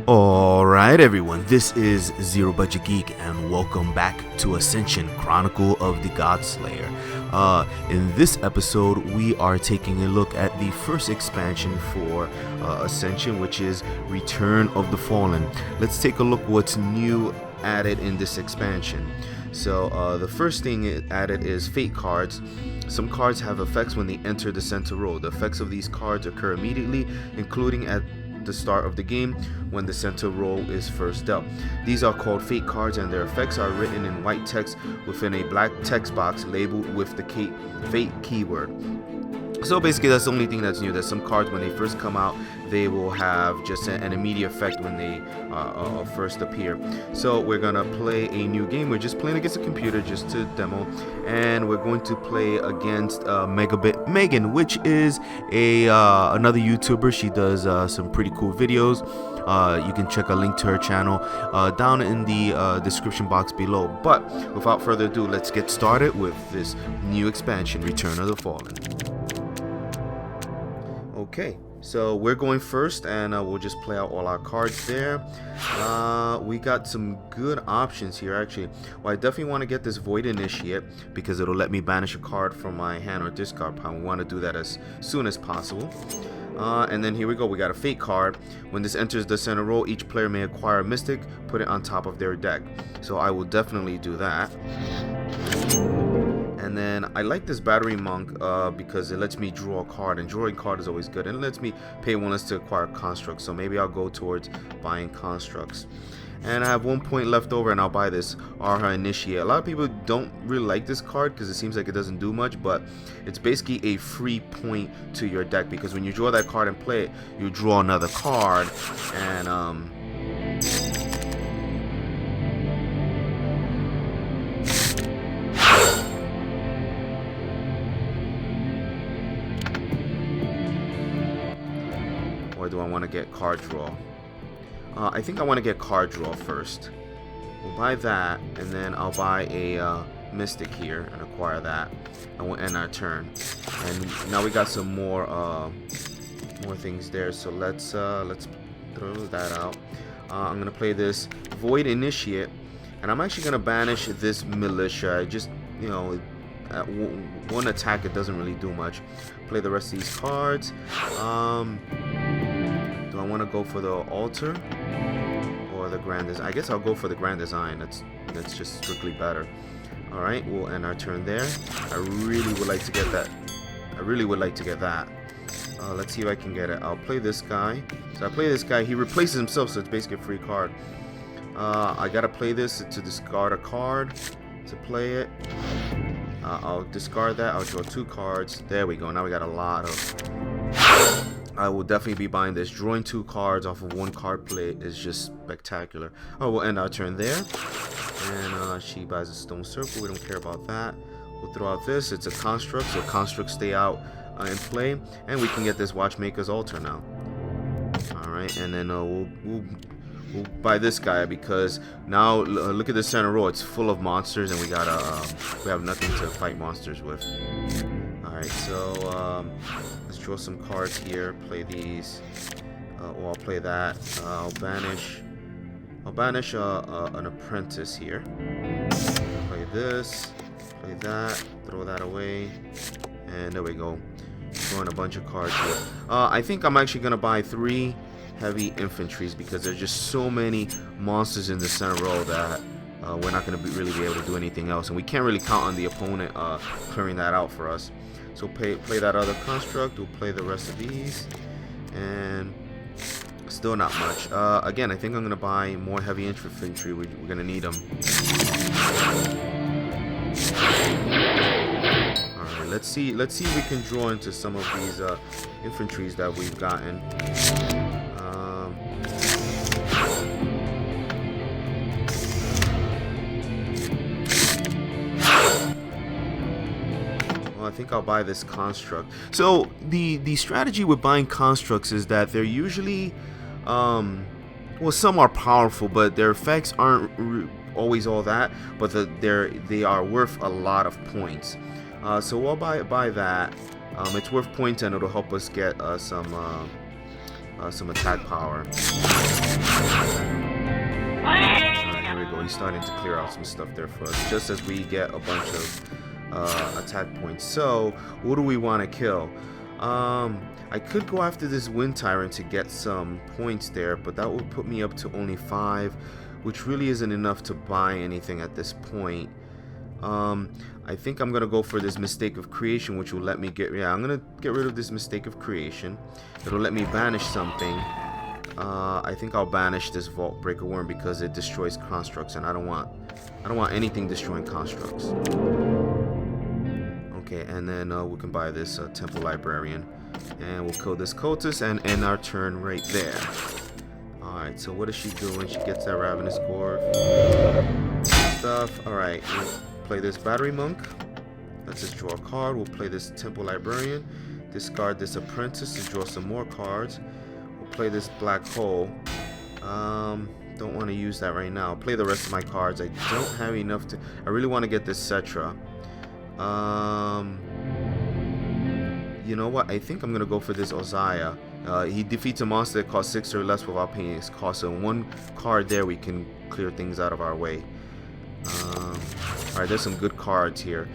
Alright everyone, this is Zero Budget Geek and welcome back to Ascension, Chronicle of the Godslayer. In this episode, we are taking a look at the first expansion for Ascension, which is Return of the Fallen. Let's take a look what's new added in this expansion. So the first thing added is Fate cards. Some cards have effects when they enter the center row. The effects of these cards occur immediately, including at the start of the game when the center row is first dealt. These are called Fate cards and their effects are written in white text within a black text box labeled with the Fate keyword. So basically that's the only thing that's new, that some cards when they first come out they will have just an immediate effect when they first appear. So we're gonna play a new game. We're just playing against a computer just to demo, and we're going to play against Megabit Megan, which is another YouTuber. She does some pretty cool videos. You can check a link to her channel down in the description box below. But without further ado, let's get started with this new expansion, Return of the Fallen. Okay, so we're going first, and we'll just play out all our cards there. We got some good options here, actually. Well, I definitely want to get this Void Initiate because it'll let me banish a card from my hand or discard pile. We want to do that as soon as possible. And then here we go, we got a Fate card. When this enters the center row, each player may acquire a Mystic, put it on top of their deck. So I will definitely do that. And then I like this Battery Monk because it lets me draw a card, and drawing a card is always good, and it lets me pay one less to acquire constructs, so maybe I'll go towards buying constructs. And I have 1 point left over, and I'll buy this Arha Initiate. A lot of people don't really like this card because it seems like it doesn't do much, but it's basically a free point to your deck, because when you draw that card and play it, you draw another card, and or do I want to get card draw? I think I want to get card draw first. We'll buy that, and then I'll buy a Mystic here and acquire that, and we'll end our turn. And now we got some more things there. So let's throw that out. I'm gonna play this Void Initiate, and I'm actually gonna banish this Militia. I just, you know, at one attack it doesn't really do much. Play the rest of these cards. Do I want to go for the altar or the grand design? I guess I'll go for the grand design. That's just strictly better. All right, we'll end our turn there. I really would like to get that. Let's see if I can get it. I'll play this guy. So I play this guy. He replaces himself, so it's basically a free card. I gotta play this to discard a card to play it. I'll discard that. I'll draw 2 cards. There we go. Now we got a lot of. I will definitely be buying this. Drawing 2 cards off of 1 card play is just spectacular. Oh, we'll end our turn there. And she buys a Stone Circle. We don't care about that. We'll throw out this. It's a construct, so constructs stay out in play. And we can get this Watchmaker's Altar now. Alright, and then we'll buy this guy because now look at the center row. It's full of monsters, and we have nothing to fight monsters with. Alright, so let's draw some cards here. Play these. Or I'll play that. I'll banish an Apprentice here. Play this. Play that. Throw that away. And there we go. Drawing a bunch of cards here. I think I'm actually gonna buy 3 heavy infantries because there's just so many monsters in the center row that we're not gonna really be able to do anything else, and we can't really count on the opponent clearing that out for us. So play that other construct. We'll play the rest of these, and still not much. Again, I think I'm gonna buy more heavy infantry. We're gonna need them. All right, let's see if we can draw into some of these infantries that we've gotten. I think I'll buy this construct. So the strategy with buying constructs is that they're usually well, some are powerful, but their effects aren't always all that, but they are worth a lot of points. So we'll buy that. It's worth points, and it'll help us get some some attack power. Here we go. He's starting to clear out some stuff there for us, just as we get a bunch of attack points. So, what do we want to kill? I could go after this Wind Tyrant to get some points there, but that would put me up to only 5, which really isn't enough to buy anything at this point. I think I'm gonna go for this Mistake of Creation, which will let me get, I'm gonna get rid of this Mistake of Creation. It'll let me banish something. I think I'll banish this Vault Breaker Worm because it destroys constructs, and I don't want anything destroying constructs. Okay, and then we can buy this Temple Librarian, and we'll kill this cultist and end our turn right there. Alright, so what is she doing? She gets that Ravenous Gore stuff. Alright, we'll play this Battery Monk. Let's just draw a card. We'll play this Temple Librarian. Discard this Apprentice to draw some more cards. We'll play this Black Hole. Don't want to use that right now. I'll play the rest of my cards. I don't have enough to... I really want to get this Cetra. You know what? I think I'm going to go for this Oziah. He defeats a monster that costs 6 or less without paying its cost. So one card there, we can clear things out of our way. Alright, there's some good cards here.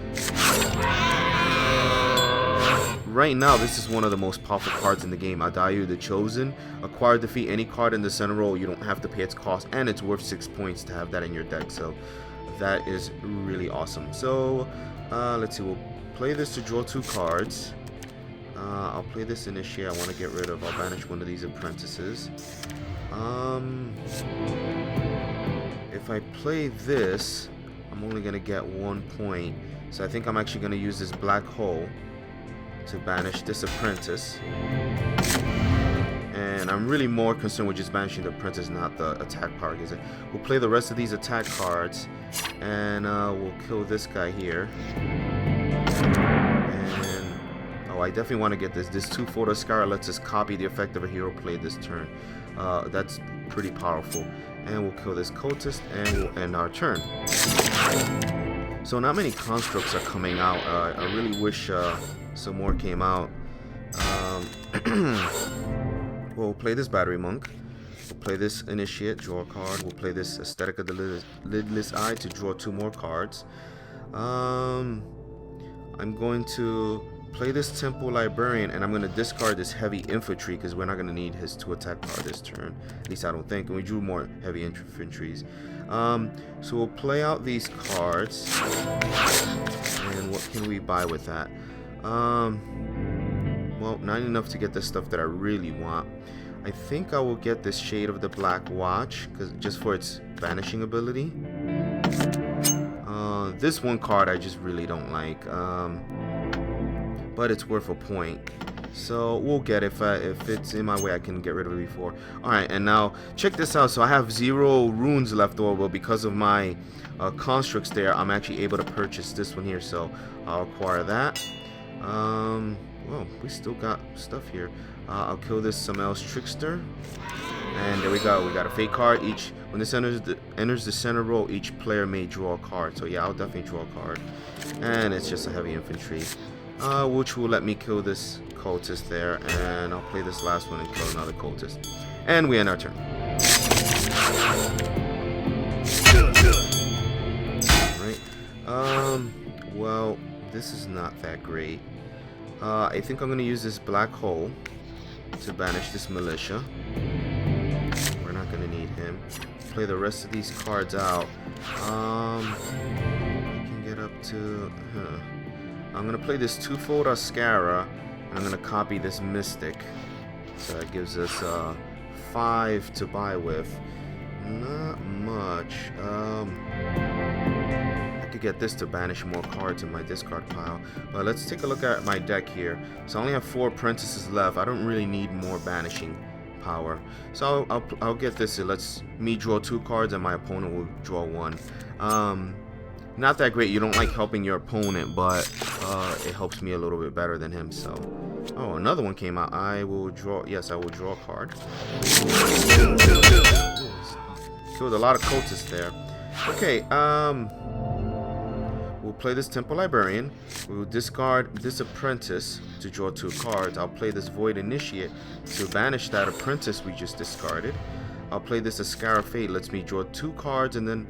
Right now, this is one of the most powerful cards in the game. Adayu the Chosen. Acquire, defeat any card in the center row. You don't have to pay its cost, and it's worth 6 points to have that in your deck. So that is really awesome. So let's see. We'll play this to draw 2 cards. I'll play this Initiate. I want to get rid of. I'll banish one of these Apprentices. If I play this, I'm only going to get 1 point. So I think I'm actually going to use this Black Hole to banish this Apprentice. And I'm really more concerned with just banishing the Apprentice, not the attack power. We'll play the rest of these attack cards, and we'll kill this guy here. And oh, I definitely want to get this. This 2-Photo Scar lets us copy the effect of a hero played this turn. That's pretty powerful. And we'll kill this cultist, and we'll end our turn. So not many constructs are coming out. I really wish some more came out. We'll play this Battery Monk. We'll play this Initiate, draw a card. We'll play this Aesthetic of the Lidless Eye to draw 2 more cards. I'm going to play this Temple Librarian, and I'm going to discard this Heavy Infantry because we're not going to need his 2 attack power this turn. At least I don't think. And we drew more Heavy Infantries. So we'll play out these cards. And what can we buy with that? Well, not enough to get the stuff that I really want. I think I will get this Shade of the Black Watch, just for its banishing ability. This one card I just really don't like, but it's worth a point. So we'll get it. If it's in my way, I can get rid of it before. Alright, and now check this out. So I have 0 runes left over because of my constructs there. I'm actually able to purchase this one here, so I'll acquire that. Well, we still got stuff here. I'll kill this Samael's Trickster, and there we go. We got a fake card. When this enters the center row, each player may draw a card. So yeah, I'll definitely draw a card, and it's just a Heavy Infantry, which will let me kill this cultist there, and I'll play this last one and kill another cultist, and we end our turn. Right. Well, this is not that great. I think I'm going to use this Black Hole to banish this Militia. We're not going to need him. Play the rest of these cards out. I can get up to... I'm going to play this 2-Fold Ascara, and I'm going to copy this Mystic. So that gives us 5 to buy with. Not much. I could get this to banish more cards in my discard pile. But let's take a look at my deck here. So I only have 4 Apprentices left. I don't really need more banishing power. So I'll get this. It lets me draw 2 cards and my opponent will draw 1. Not that great. You don't like helping your opponent, but it helps me a little bit better than him. So, oh, another one came out. I will draw. Yes, I will draw a card. Killed a lot of cultists there. Okay. we'll play this Temple Librarian. We'll discard this Apprentice to draw 2 cards. I'll play this Void Initiate to banish that Apprentice we just discarded. I'll play this Ascara Fate. Lets me draw 2 cards, and then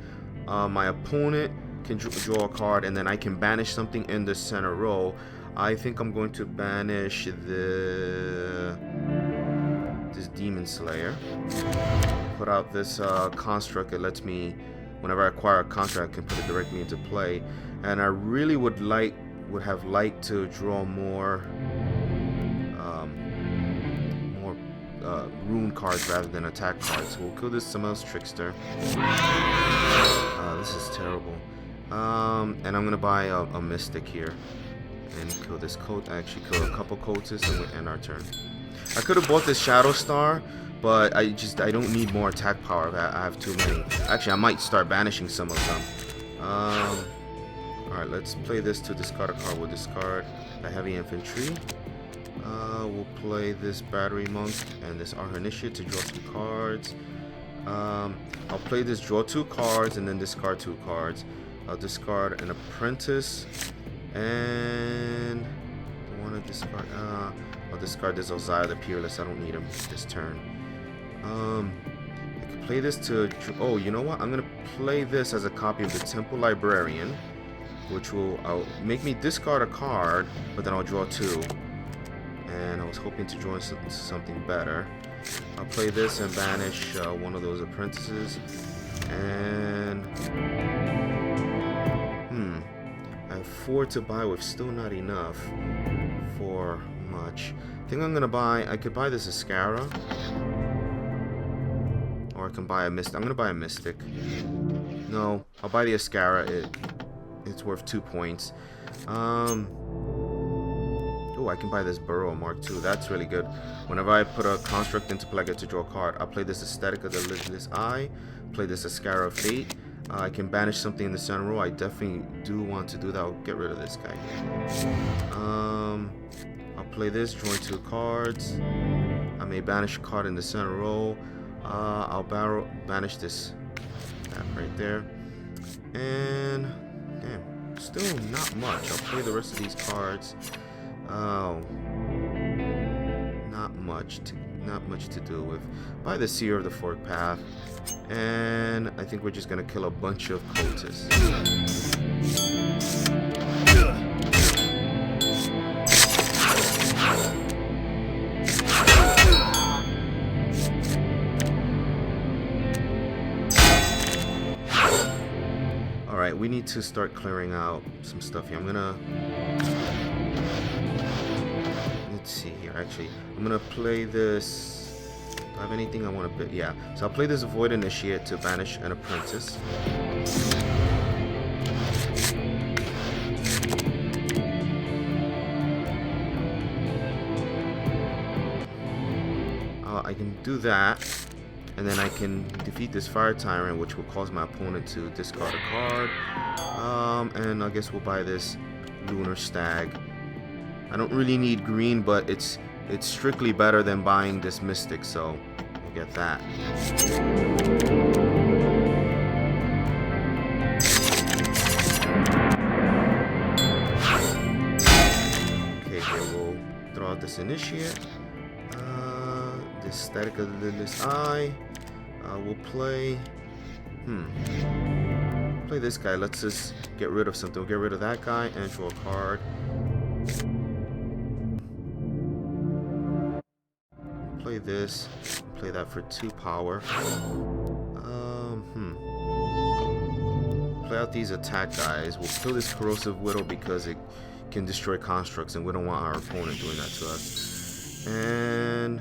my opponent can draw a card, and then I can banish something in the center row. I think I'm going to banish this Demon Slayer. Put out this construct. It lets me, whenever I acquire a construct, I can put it directly into play. And I really would have liked to draw more rune cards rather than attack cards. So we'll kill this Samael's Trickster. This is terrible. And I'm gonna buy a Mystic here and kill this coat. Actually, kill a couple cultists and we end our turn. I could have bought this Shadow Star, but I don't need more attack power. I have too many. Actually, I might start banishing some of them. Alright, let's play this to discard a card. We'll discard the Heavy Infantry. We'll play this Battery Monk and this Our Initiate to draw 2 cards. I'll play this, draw 2 cards, and then discard 2 cards. I'll discard an Apprentice, and I want to discard. I'll discard this Osiah the Peerless. I don't need him this turn. I could play this to. Oh, you know what? I'm gonna play this as a copy of the Temple Librarian, which will make me discard a card, but then I'll draw 2. And I was hoping to draw something better. I'll play this and banish one of those Apprentices. And I have 4 to buy with still not enough for much. I think I'm gonna buy. I could buy this Ascara, or I can buy a Mystic. I'm gonna buy a Mystic. No, I'll buy the Ascara. It's worth 2 points. Oh, I can buy this Burrow Mark II. That's really good. Whenever I put a construct into play, I get to draw a card. I'll play this Aesthetic of the Lidless Eye. Play this Ascara Fate. I can banish something in the center row. I definitely do want to do that. I'll get rid of this guy here. I'll play this, drawing 2 cards. I may banish a card in the center row. I'll banish that right there. And damn, still not much. I'll play the rest of these cards. Oh, not much to do with. Buy the Seer of the Forked Path, and I think we're just gonna kill a bunch of cultists. All right, we need to start clearing out some stuff here. I'm gonna. Let's see here. Actually, I'm gonna play this. Do I have anything I want to bid? Yeah. So I'll play this Void Initiate to banish an Apprentice. I can do that, and then I can defeat this Fire Tyrant, which will cause my opponent to discard a card. And I guess we'll buy this Lunar Stag. I don't really need green, but it's strictly better than buying this Mystic, so we'll get that. Okay, here we'll throw out this Initiate. This Static of the Lidless Eye. We'll play. Play this guy. Let's just get rid of something. We'll get rid of that guy and draw a card. Play this. Play that for 2 power. Play out these attack guys. We'll kill this Corrosive Widow because it can destroy constructs, and we don't want our opponent doing that to us. And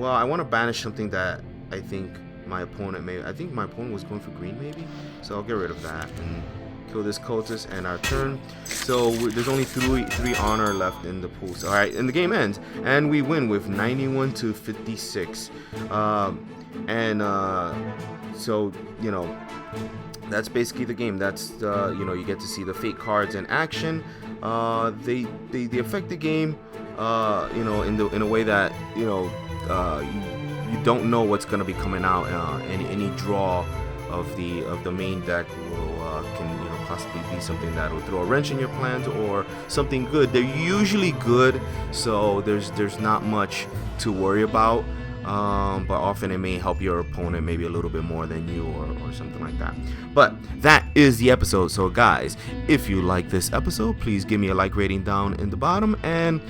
well, I want to banish something that I think my opponent may. I think my opponent was going for green, maybe. So I'll get rid of that, and kill this cultist, and our turn. So there's only three honor left in the pool. So, all right, and the game ends, and we win with 91 to 56. So you know, that's basically the game. That's you know, you get to see the fate cards in action. They affect the game, you know, in a way that, you know, you don't know what's gonna be coming out. Any draw of the main deck will can, you know, possibly be something that will throw a wrench in your plans, or something good. They're usually good, so there's not much to worry about. But often it may help your opponent maybe a little bit more than you, or something like that. But that is the episode. So guys, if you like this episode, please give me a like rating down in the bottom, and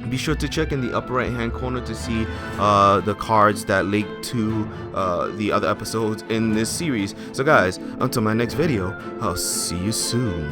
be sure to check in the upper right hand corner to see the cards that link to the other episodes in this series. So guys, until my next video, I'll see you soon.